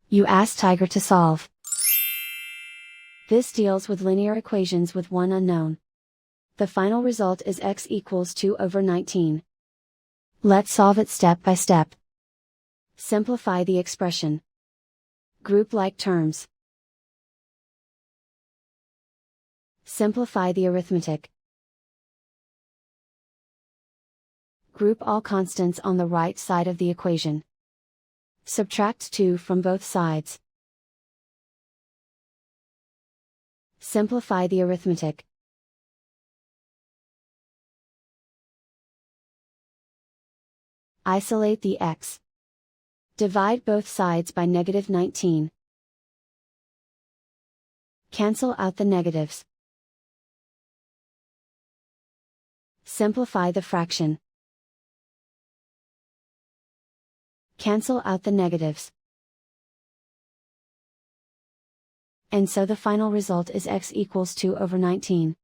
You ask Tiger to solve. This deals with linear equations with one unknown. The final result is x equals 2/19. Let's solve it step by step. Simplify the expression. Group like terms. Simplify the arithmetic. Group all constants on the right side of the equation. Subtract 2 from both sides. Simplify the arithmetic. Isolate the x. Divide both sides by -19. Cancel out the negatives. Simplify the fraction. Cancel out the negatives. And so the final result is x equals 2/19.